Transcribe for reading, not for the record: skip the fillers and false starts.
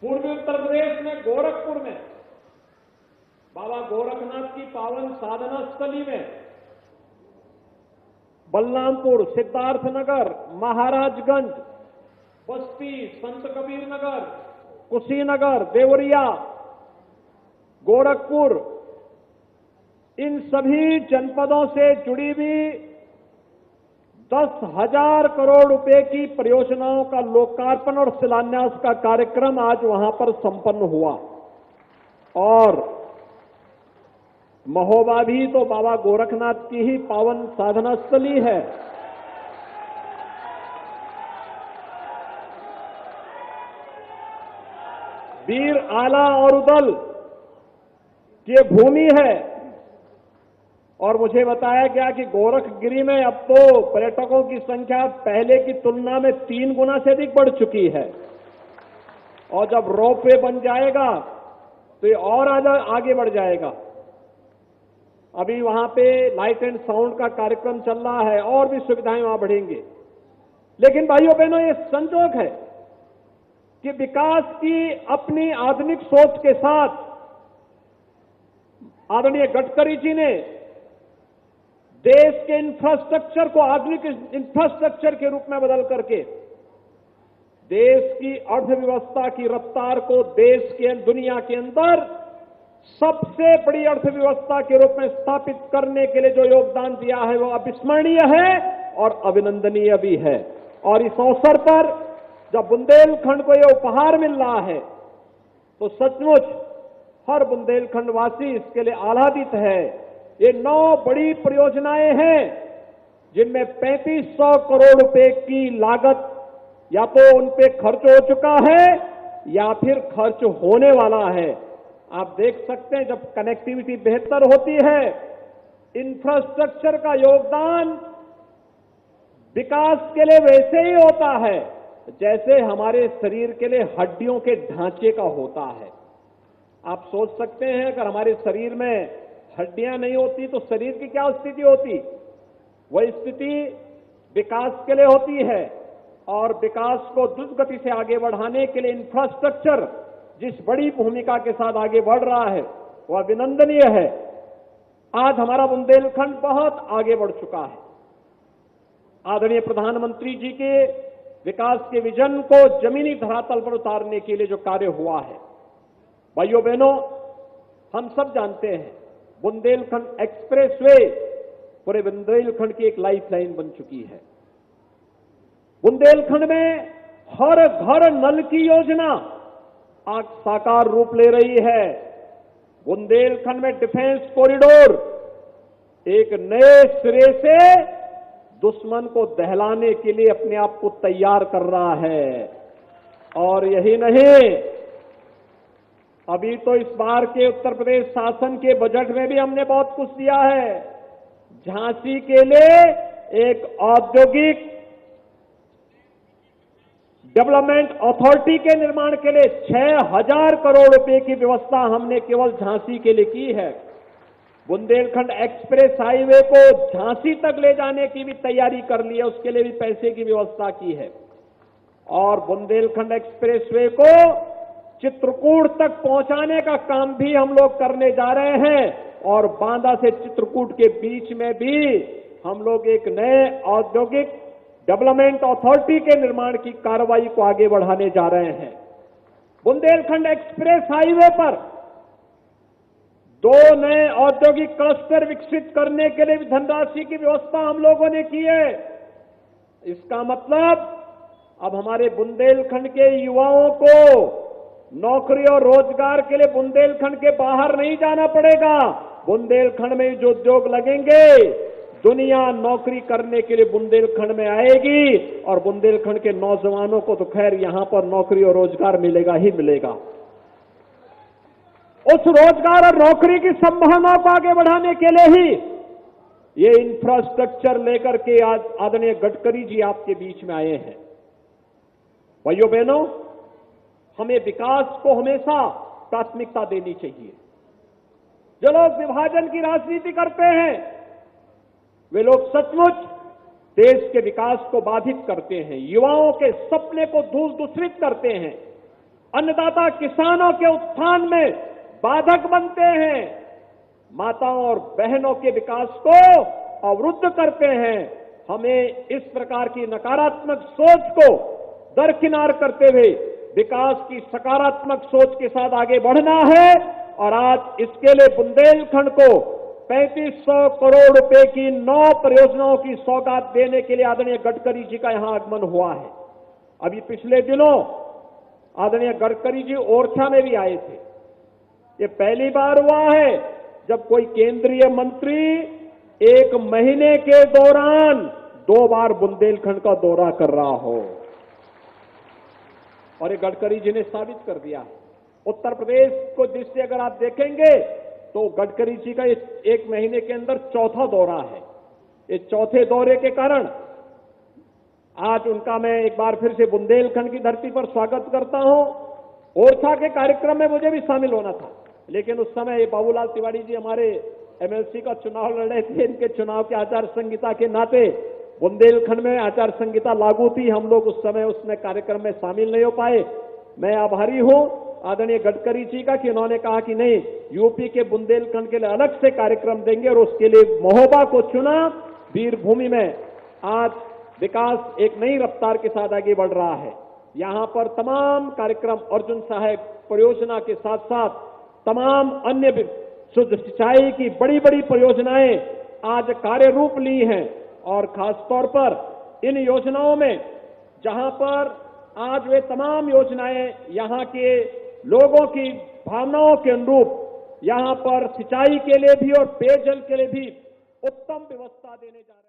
पूर्वी उत्तर प्रदेश में गोरखपुर में बाबा गोरखनाथ की पावन साधना स्थली में, बलरामपुर, सिद्धार्थनगर, महाराजगंज, बस्ती, संत कबीर नगर, कुशीनगर, देवरिया, गोरखपुर, इन सभी जनपदों से जुड़ी हुई 10,000 करोड़ रुपए की परियोजनाओं का लोकार्पण और शिलान्यास का कार्यक्रम आज वहां पर संपन्न हुआ। और महोबा भी तो बाबा गोरखनाथ की ही पावन साधना स्थली है। वीर आला और उदल की भूमि है। और मुझे बताया गया कि गोरखगिरी में अब तो पर्यटकों की संख्या पहले की तुलना में 3 गुना से अधिक बढ़ चुकी है। और जब रोपवे बन जाएगा तो ये और आगे बढ़ जाएगा। अभी वहां पे लाइट एंड साउंड का कार्यक्रम चल रहा है और भी सुविधाएं वहां बढ़ेंगे। लेकिन भाइयों बहनों, ये संजोग है कि विकास की अपनी आधुनिक सोच के साथ आदरणीय गडकरी जी ने देश के इंफ्रास्ट्रक्चर को आधुनिक इंफ्रास्ट्रक्चर के रूप में बदल करके देश की अर्थव्यवस्था की रफ्तार को देश के दुनिया के अंदर सबसे बड़ी अर्थव्यवस्था के रूप में स्थापित करने के लिए जो योगदान दिया है वो अविस्मरणीय है और अभिनंदनीय भी है। और इस अवसर पर जब बुंदेलखंड को यह उपहार मिल रहा है तो सचमुच हर बुंदेलखंड वासी इसके लिए आह्लादित है। ये 9 बड़ी परियोजनाएं हैं जिनमें 3500 करोड़ रुपए की लागत या तो उन पे खर्च हो चुका है या फिर खर्च होने वाला है। आप देख सकते हैं जब कनेक्टिविटी बेहतर होती है, इंफ्रास्ट्रक्चर का योगदान विकास के लिए वैसे ही होता है जैसे हमारे शरीर के लिए हड्डियों के ढांचे का होता है। आप सोच सकते हैं अगर हमारे शरीर में हड्डियां नहीं होती तो शरीर की क्या स्थिति होती। वह स्थिति विकास के लिए होती है। और विकास को द्रुत गति से आगे बढ़ाने के लिए इंफ्रास्ट्रक्चर जिस बड़ी भूमिका के साथ आगे बढ़ रहा है वह अभिनंदनीय है। आज हमारा बुंदेलखंड बहुत आगे बढ़ चुका है। आदरणीय प्रधानमंत्री जी के विकास के विजन को जमीनी धरातल पर उतारने के लिए जो कार्य हुआ है, भाइयों बहनों, हम सब जानते हैं बुंदेलखंड एक्सप्रेसवे पूरे बुंदेलखंड की एक लाइफलाइन बन चुकी है। बुंदेलखंड में हर घर नल की योजना आज साकार रूप ले रही है। बुंदेलखंड में डिफेंस कॉरिडोर एक नए सिरे से दुश्मन को दहलाने के लिए अपने आप को तैयार कर रहा है। और यही नहीं, अभी तो इस बार के उत्तर प्रदेश शासन के बजट में भी हमने बहुत कुछ दिया है। झांसी के लिए एक औद्योगिक डेवलपमेंट अथॉरिटी के निर्माण के लिए 6,000 करोड़ रुपए की व्यवस्था हमने केवल झांसी के लिए की है। बुंदेलखंड एक्सप्रेस हाईवे को झांसी तक ले जाने की भी तैयारी कर ली है, उसके लिए भी पैसे की व्यवस्था की है। और बुंदेलखंड एक्सप्रेसवे को चित्रकूट तक पहुंचाने का काम भी हम लोग करने जा रहे हैं। और बांदा से चित्रकूट के बीच में भी हम लोग एक नए औद्योगिक डेवलपमेंट अथॉरिटी के निर्माण की कार्रवाई को आगे बढ़ाने जा रहे हैं। बुंदेलखंड एक्सप्रेस हाईवे पर 2 नए औद्योगिक क्लस्टर विकसित करने के लिए भी धनराशि की व्यवस्था हम लोगों ने की है। इसका मतलब अब हमारे बुंदेलखंड के युवाओं को नौकरी और रोजगार के लिए बुंदेलखंड के बाहर नहीं जाना पड़ेगा। बुंदेलखंड में जो उद्योग लगेंगे, दुनिया नौकरी करने के लिए बुंदेलखंड में आएगी। और बुंदेलखंड के नौजवानों को तो खैर यहां पर नौकरी और रोजगार मिलेगा ही मिलेगा। उस रोजगार और नौकरी की संभावना को आगे बढ़ाने के लिए ही ये इंफ्रास्ट्रक्चर लेकर के आज आदरणीय गडकरी जी आपके बीच में आए हैं। भाइयों बहनों, हमें विकास को हमेशा प्राथमिकता देनी चाहिए। जो लोग विभाजन की राजनीति करते हैं वे लोग सचमुच देश के विकास को बाधित करते हैं, युवाओं के सपने को दूषित करते हैं। अन्नदाता किसानों के उत्थान में बाधक बनते हैं, माताओं और बहनों के विकास को अवरुद्ध करते हैं। हमें इस प्रकार की नकारात्मक सोच को दरकिनार करते हुए विकास की सकारात्मक सोच के साथ आगे बढ़ना है और आज इसके लिए बुंदेलखंड को 3500 करोड़ रुपए की 9 परियोजनाओं की सौगात देने के लिए आदरणीय गडकरी जी का यहां आगमन हुआ है। अभी पिछले दिनों आदरणीय गडकरी जी ओरछा में भी आए थे। ये पहली बार हुआ है जब कोई केंद्रीय मंत्री एक महीने के दौरान 2 बार बुंदेलखंड का दौरा कर रहा हो, और ये गडकरी जी ने साबित कर दिया। उत्तर प्रदेश को दृष्टि अगर आप देखेंगे तो गडकरी जी का एक महीने के अंदर चौथा दौरा है। ये चौथे दौरे के कारण आज उनका मैं एक बार फिर से बुंदेलखंड की धरती पर स्वागत करता हूं। ओरछा के कार्यक्रम में मुझे भी शामिल होना था, लेकिन उस समय बाबूलाल तिवारी जी हमारे एमएलसी का चुनाव लड़ रहे थे। इनके चुनाव के आचार संहिता के नाते बुंदेलखंड में आचार संहिता लागू थी। हम लोग उस समय उसमें कार्यक्रम में शामिल नहीं हो पाए। मैं आभारी हूं आदरणीय गडकरी जी का कि उन्होंने कहा कि नहीं, यूपी के बुंदेलखंड के लिए अलग से कार्यक्रम देंगे और उसके लिए महोबा को चुना। वीरभूमि में आज विकास एक नई रफ्तार के साथ आगे बढ़ रहा है। यहां पर तमाम कार्यक्रम अर्जुन सहायक परियोजना के साथ साथ तमाम अन्य शुद्ध सिंचाई की बड़ी बड़ी परियोजनाएं आज कार्य रूप ली हैं, और खासतौर पर इन योजनाओं में जहां पर आज वे तमाम योजनाएं यहां के लोगों की भावनाओं के अनुरूप यहां पर सिंचाई के लिए भी और पेयजल के लिए भी उत्तम व्यवस्था देने जा रहे हैं।